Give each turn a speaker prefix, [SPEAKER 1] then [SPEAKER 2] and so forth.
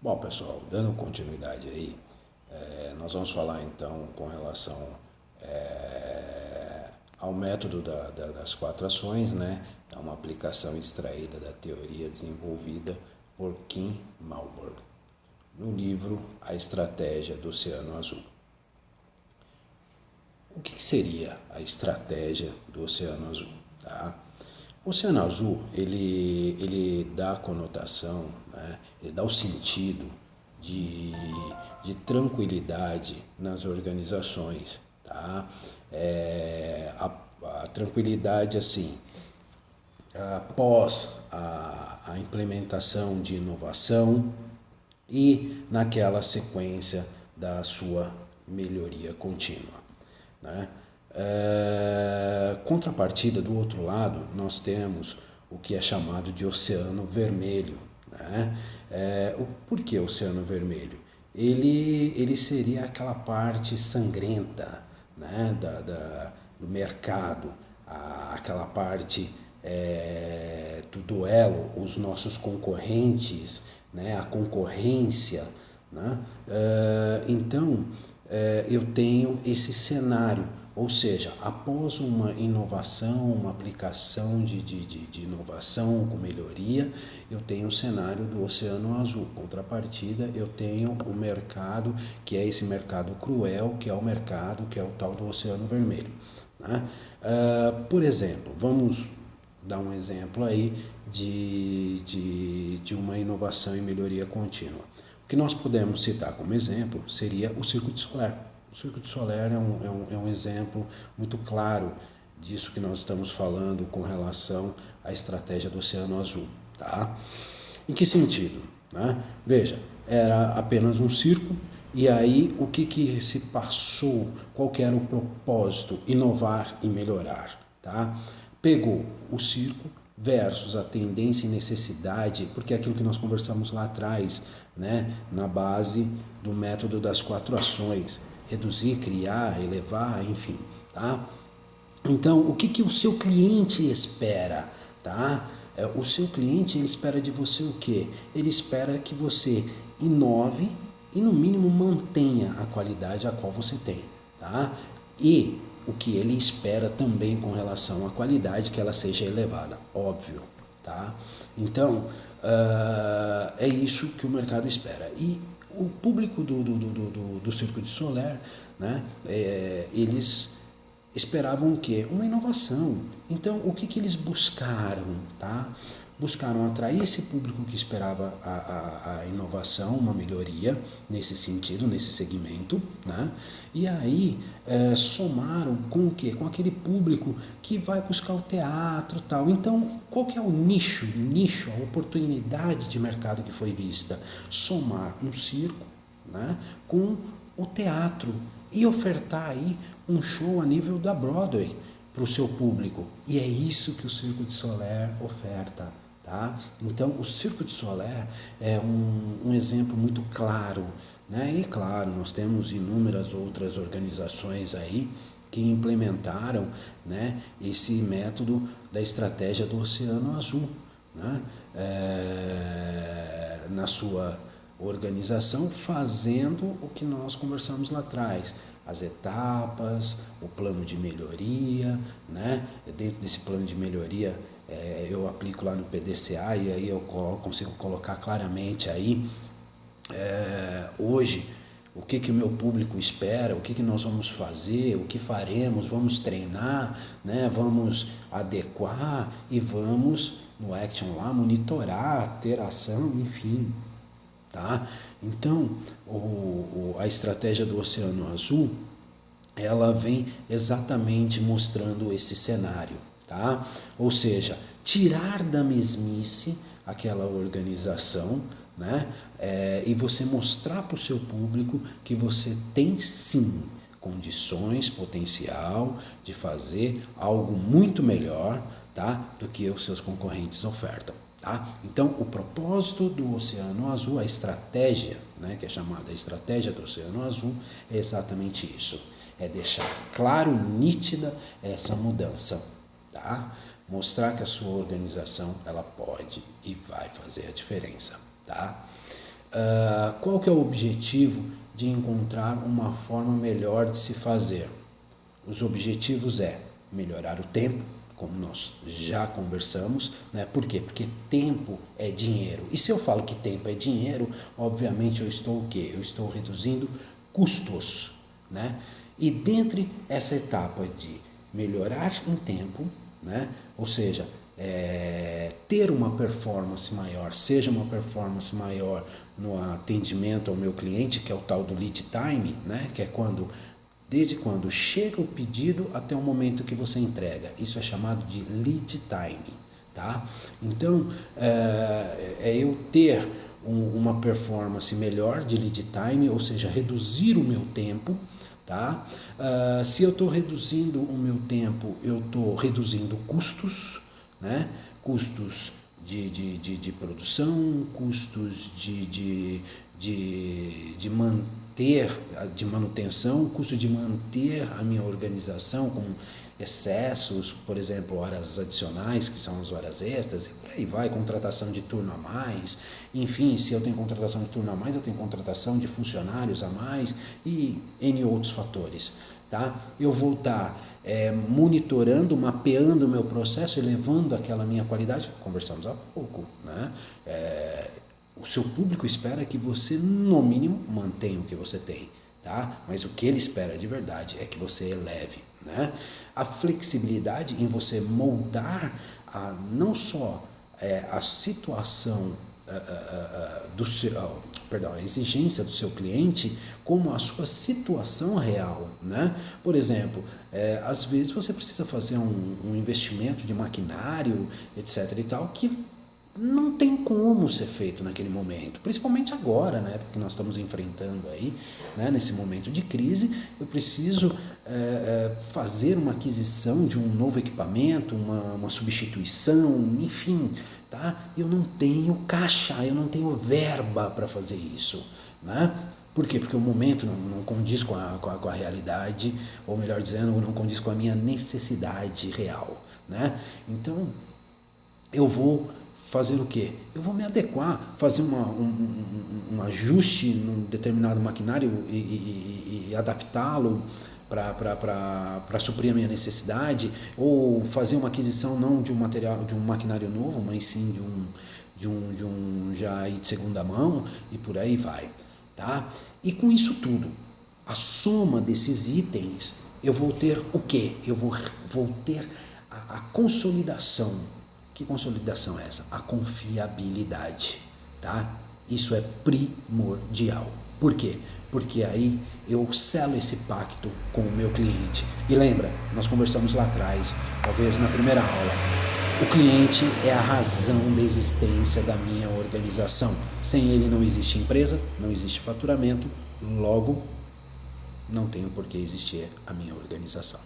[SPEAKER 1] Bom, pessoal, dando continuidade aí, nós vamos falar então com relação ao método das quatro ações, né? É uma aplicação extraída da teoria desenvolvida por Kim Malborn, no livro A Estratégia do Oceano Azul. O que seria a estratégia do Oceano Azul? Tá? O Oceano Azul, ele dá a conotação, né? Ele dá o sentido de, de tranquilidade nas organizações. Tá? A tranquilidade, assim, após a implementação de inovação e naquela sequência da sua melhoria contínua. Né? Contrapartida, do outro lado, nós temos o que é chamado de Oceano Vermelho. Né? Por que Oceano Vermelho? Ele seria aquela parte sangrenta, né? Do mercado, aquela parte do duelo, os nossos concorrentes, né? A concorrência. Né? Então, eu tenho esse cenário, ou seja, após uma inovação, uma aplicação de inovação com melhoria, eu tenho o cenário do Oceano Azul. Contrapartida, eu tenho o mercado, que é esse mercado cruel, que é o mercado, que é o tal do Oceano Vermelho. Né? Por exemplo, vamos dar um exemplo aí de uma inovação e melhoria contínua. O que nós podemos citar como exemplo seria o circuito solar. O circuito solar é um exemplo muito claro disso que nós estamos falando com relação à estratégia do Oceano Azul. Tá? Em que sentido? Né? Veja, era apenas um circo, e aí o que se passou, qual que era o propósito? Inovar e melhorar. Tá? Pegou o circo versus a tendência e necessidade, porque é aquilo que nós conversamos lá atrás, né? Na base do método das quatro ações, reduzir, criar, elevar, enfim. Tá? Então, o que o seu cliente espera? Tá? O seu cliente, ele espera de você o quê? Ele espera que você inove e, no mínimo, mantenha a qualidade a qual você tem. Tá? E o que ele espera também com relação à qualidade, que ela seja elevada, óbvio. Tá? Então, é isso que o mercado espera. E o público do circuito solar, né, eles esperavam o quê? Uma inovação. Então, o que eles buscaram? Tá? Buscaram atrair esse público que esperava a inovação, uma melhoria nesse sentido, nesse segmento, né? E aí somaram com o quê? Com aquele público que vai buscar o teatro e tal. Então, qual que é o nicho, a oportunidade de mercado que foi vista? Somar um circo, né, com o teatro e ofertar aí um show a nível da Broadway para o seu público. E é isso que o Circo de Soler oferta. Tá? Então, o Circo de Soler é um exemplo muito claro. Né? E, claro, nós temos inúmeras outras organizações aí que implementaram, né, esse método da estratégia do Oceano Azul, né, na sua organização, fazendo o que nós conversamos lá atrás, as etapas, o plano de melhoria, né? Dentro desse plano de melhoria eu aplico lá no PDCA e aí eu consigo colocar claramente aí hoje o que o meu público espera, o que nós vamos fazer, o que faremos, vamos treinar, né? Vamos adequar e vamos no Action lá monitorar, ter ação, enfim. Tá? Então, a estratégia do Oceano Azul, ela vem exatamente mostrando esse cenário. Tá? Ou seja, tirar da mesmice aquela organização, né? E você mostrar para o seu público que você tem sim condições, potencial de fazer algo muito melhor, tá, do que os seus concorrentes ofertam. Tá? Então, o propósito do Oceano Azul, a estratégia, né, que é chamada a estratégia do Oceano Azul, é exatamente isso. É deixar claro, nítida essa mudança. Tá? Mostrar que a sua organização ela pode e vai fazer a diferença. Tá? Qual que é o objetivo de encontrar uma forma melhor de se fazer? Os objetivos é melhorar o tempo, como nós já conversamos, né? Por quê? Porque tempo é dinheiro. E se eu falo que tempo é dinheiro, obviamente eu estou o quê? Eu estou reduzindo custos, né? E dentre essa etapa de melhorar em tempo, né? Ou seja, ter uma performance maior, seja uma performance maior no atendimento ao meu cliente, que é o tal do lead time, né? Que é desde quando chega o pedido até o momento que você entrega. Isso é chamado de lead time, tá? Então, eu ter uma performance melhor de lead time, ou seja, reduzir o meu tempo, tá? Se eu estou reduzindo o meu tempo, eu estou reduzindo custos, né? Custos de produção, custos de manutenção, custo de manter a minha organização com excessos, por exemplo, horas adicionais, que são as horas extras, e por aí vai, contratação de turno a mais, enfim, se eu tenho contratação de turno a mais, eu tenho contratação de funcionários a mais e N outros fatores, tá? Eu vou estar monitorando, mapeando o meu processo, elevando aquela minha qualidade, conversamos há pouco, né? O seu público espera que você, no mínimo, mantenha o que você tem, tá? Mas o que ele espera de verdade é que você eleve, né? A flexibilidade em você moldar não só a situação, a exigência do seu cliente, como a sua situação real, né? Por exemplo, às vezes você precisa fazer um investimento de maquinário, etc. e tal, que não tem como ser feito naquele momento, principalmente agora, né, porque nós estamos enfrentando aí, né, nesse momento de crise, eu preciso fazer uma aquisição de um novo equipamento, uma substituição, enfim, tá? Eu não tenho caixa, eu não tenho verba para fazer isso, né? Por quê? Porque o momento não condiz com a realidade, ou melhor dizendo, não condiz com a minha necessidade real, né? Então, eu vou fazer o quê? Eu vou me adequar, fazer um ajuste num determinado maquinário e adaptá-lo para suprir a minha necessidade, ou fazer uma aquisição não de um maquinário novo, mas sim de um já de segunda mão, e por aí vai, tá? E com isso tudo, a soma desses itens, eu vou ter o quê? Eu vou ter a consolidação. Que consolidação é essa? A confiabilidade, tá? Isso é primordial. Por quê? Porque aí eu selo esse pacto com o meu cliente. E lembra, nós conversamos lá atrás, talvez na primeira aula, o cliente é a razão da existência da minha organização. Sem ele não existe empresa, não existe faturamento, logo não tenho por que existir a minha organização.